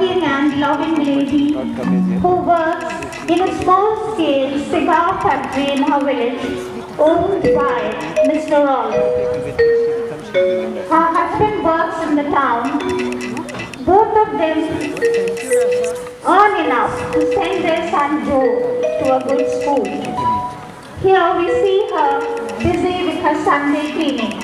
hardworking and loving lady who works in a small-scale cigar factory in her village owned by Mr. Rolf. Her husband works in the town. Both of them earn enough to send their son Joe to a good school. Here we see her busy with her Sunday cleaning.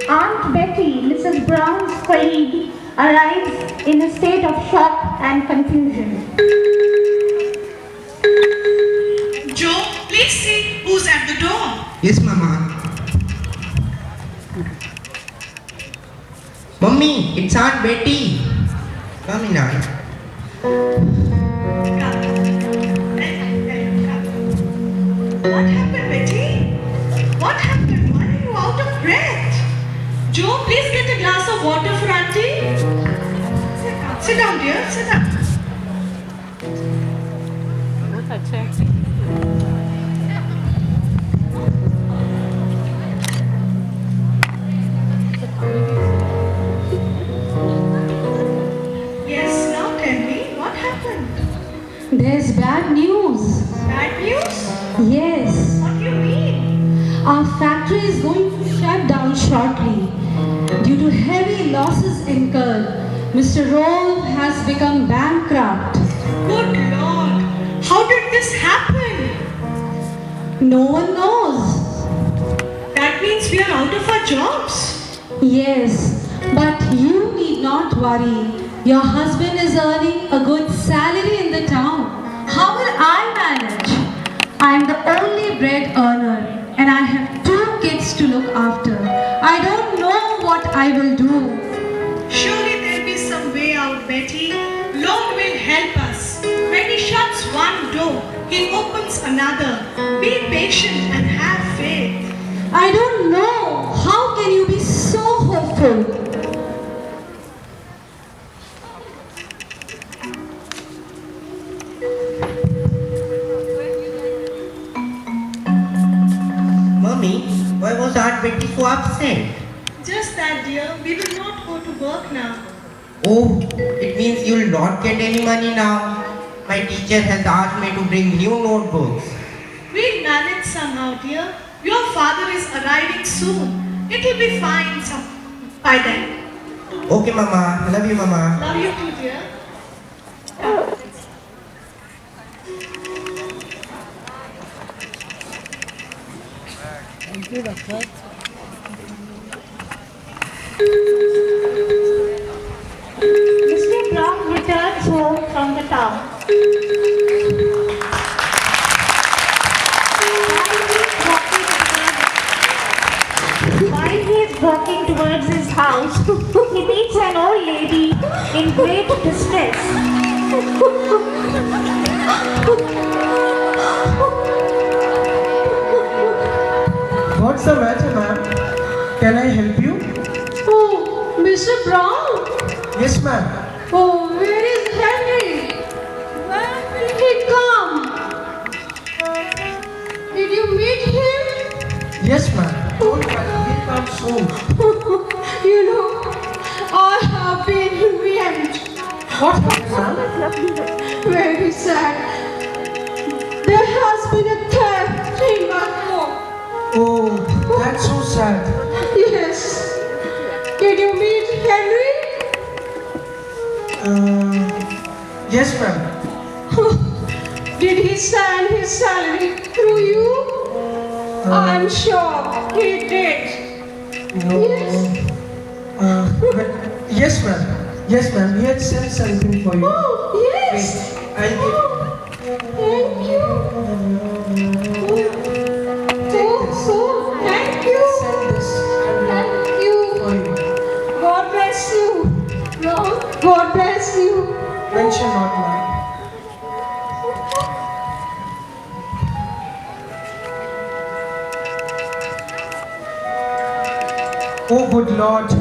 Aunt Betty, Mrs. Brown's colleague, arrives in a state of shock and confusion. Joe, please see who's at the door. Yes, Mama. Mummy, it's Aunt Betty. Come in, Aunt. What happened, Betty? What happened? Why are you out of breath? Joe, please get a glass of water for Auntie. Sit down, dear. Sit down. Yes, now tell me, what happened? There's bad news. Bad news? Yes, What do you mean? our factory is going to shut down shortly. Due to heavy losses incurred, Mr. Roll has become bankrupt. Good Lord, how did this happen? No one knows. That means we are out of our jobs. Yes, but you need not worry. Your husband is earning a good salary in the town. How will I manage? I am the only bread earner and I have 2 kids to look after. I don't know what I will do. Surely there'll be some way out, Betty. Lord will help us. When He shuts one door, He opens another. Be patient and have faith. I don't know. How can you be so hopeful? Mummy, why was Aunt Betty so upset? Just that, dear, we will not go to work now. Oh, it means you'll not get any money now. My teacher has asked me to bring new notebooks. We'll manage somehow, dear. Your father is arriving soon. It'll be fine by then. Okay, Mama. Love you, Mama. Love you too, dear. Mr. Brown returns home from the town. While he is walking towards his house, he meets an old lady in great distress. What's the matter, ma'am? Can I help you? Oh, Mr. Brown. Yes, ma'am. Oh, where is Henry? When will he come? Did you meet him? Yes, ma'am. Don't worry, he'll come soon. You know, I have been ruined. What happened, ma'am? Very sad. There has been a theft in my home. Oh, that's so sad. Yes. Did you meet Henry? Yes, ma'am. Did he send his salary through you? I'm sure he did. No. Yes. Yes, ma'am. Yes, ma'am. He had sent something for you. Oh, yes. Wait, I'll give you. Thank you. Take this. Oh, thank you. Send this Thank you. for you. God bless you. God bless you. Mention not, ma'am. Oh, good Lord.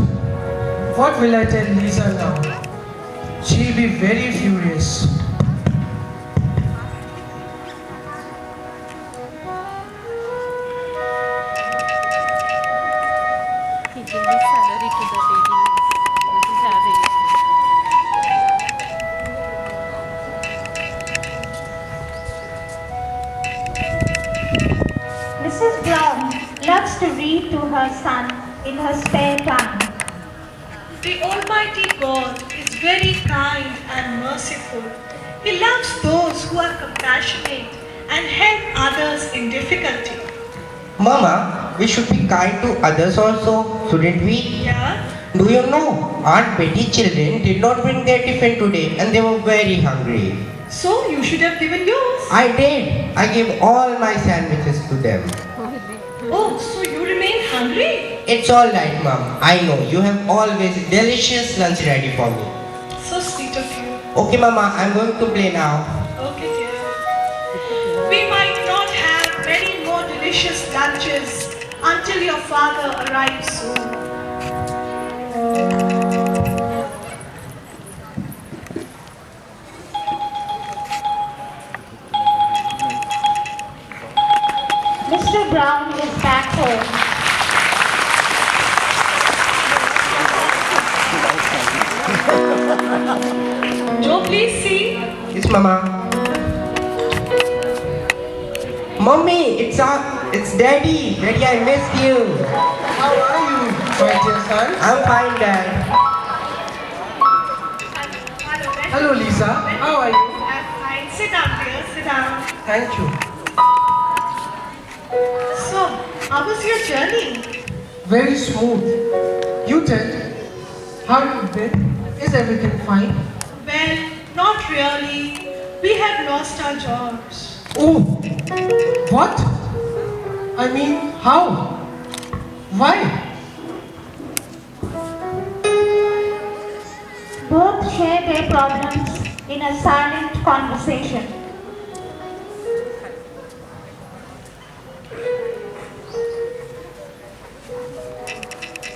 What will I tell Lisa now? She'll be very furious. He gave his salary to the lady. read to her son in her spare time. The Almighty God is very kind and merciful. He loves those who are compassionate and help others in difficulty. Mama, we should be kind to others also, shouldn't we? Yeah? Do you know, Aunt Betty's children did not bring their tiffin today and they were very hungry. So you should have given yours. I did. I gave all my sandwiches to them. Oh, so you remain hungry? It's all right, Mom. I know you have always delicious lunch ready for me. So sweet of you. Okay, Mama, I'm going to play now. Okay, dear. We might not have many more delicious lunches until your father arrives soon. Mr. Brown is back home. Joe, please see. Yes, Mama. Mommy, it's Daddy. Daddy, I missed you. How are you, my dear son? I'm fine, Dad. Hello, Lisa. How are you? I'm fine. Sit down, dear. Sit down. Thank you. So, how was your journey? Very smooth. You tell. How you been? Is everything fine? Well, not really. We have lost our jobs. Oh, what? I mean, how? Why? Both share their problems in a silent conversation.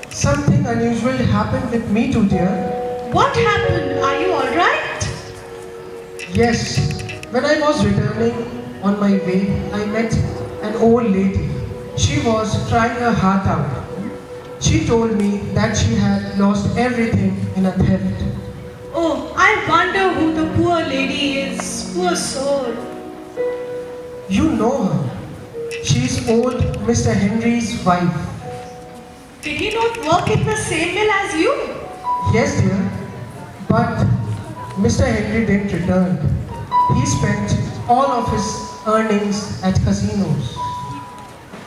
Something unusual happened with me too, dear. What happened? Are you alright? Yes, when I was returning on my way, I met an old lady. She was trying her heart out. She told me that she had lost everything in a theft. Oh, I wonder who the poor lady is. Poor soul. You know her. She's old Mr. Henry's wife. Did he not work in the same mill as you? Yes, dear. But Mr. Henry didn't return. He spent all of his earnings at casinos.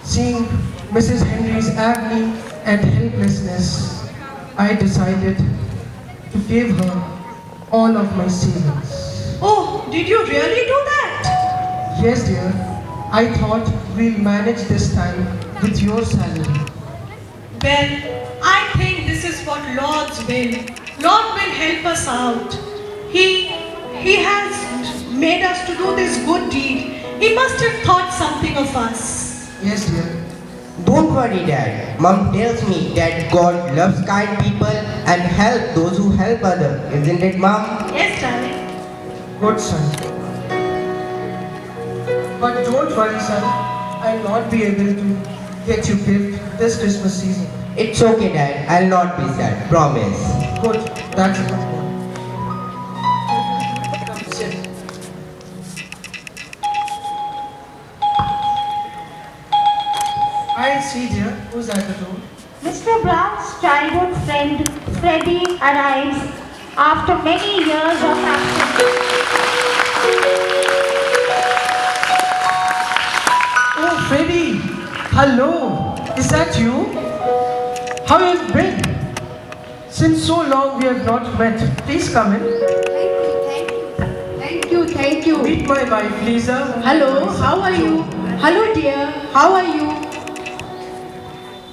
Seeing Mrs. Henry's agony and helplessness, I decided to give her all of my savings. Oh, did you really do that? Yes, dear. I thought we'll manage this time with your salary. Well, I think this is what Lord's will. Lord will help us out. He has made us to do this good deed. He must have thought something of us. Yes, dear. Don't worry, Dad. Mom tells me that God loves kind people and help those who help others. Isn't it, Mom? Yes, darling. Good, son. But don't worry, son. I'll not be able to get you gift this Christmas season. It's okay, Dad. I'll not be sad. Promise. Good. That's a good one. Come, sit. I'll see, dear. Who's at the door? Mr. Brown's childhood friend Freddie arrives after many years of absence. Oh, Freddie. Hello. Is that you? How have you been? Since so long we have not met. Please come in. Thank you. Meet my wife, Lisa. Hello, how are you? Hello, dear. How are you?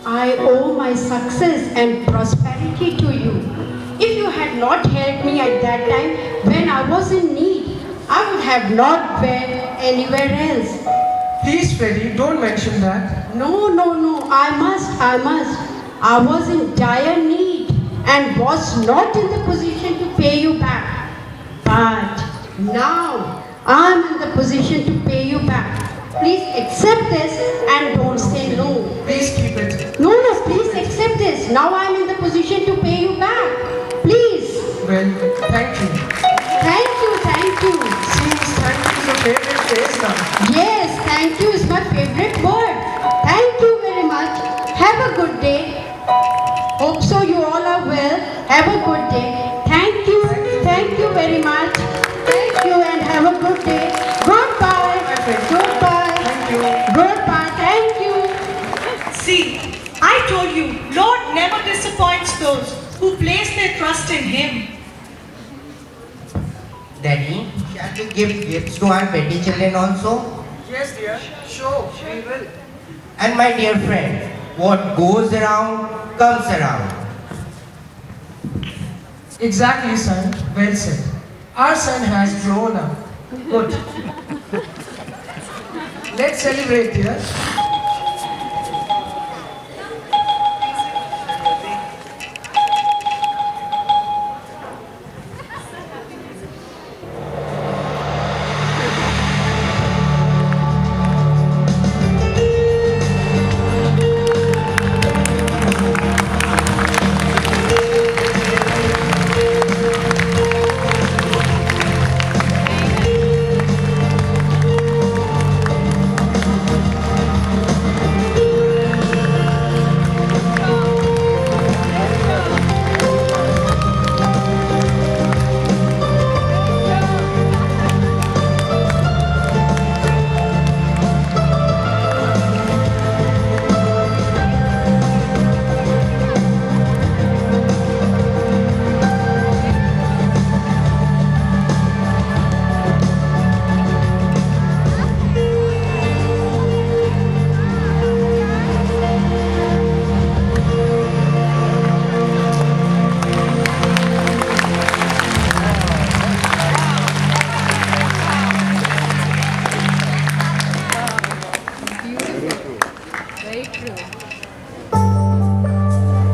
I owe my success and prosperity to you. If you had not helped me at that time when I was in need, I would have not been anywhere else. Please, Freddie, don't mention that. No, I must. I was in dire need and was not in the position to pay you back. But now I am in the position to pay you back. Please accept this and don't say no. Please keep it. No, please accept this. Now I am in the position to pay you back. Please. Well, thank you. Thank you. Seems thank you is your favorite phrase now. Yes, thank you is my favorite word. Thank you very much. Have a good day. Thank you. Thank you very much. Thank you and have a good day. Goodbye. Goodbye. Thank you. Goodbye. Thank you. See, I told you, Lord never disappoints those who place their trust in Him. Daddy, shall we give gifts to our petty children also? Yes, dear. Sure, we will. And my dear friend, what goes around comes around. Exactly, son. Well said. Our son has grown up. Good. Let's celebrate, dear.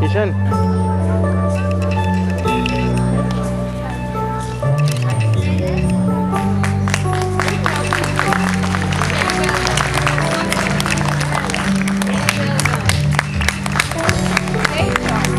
Kishan.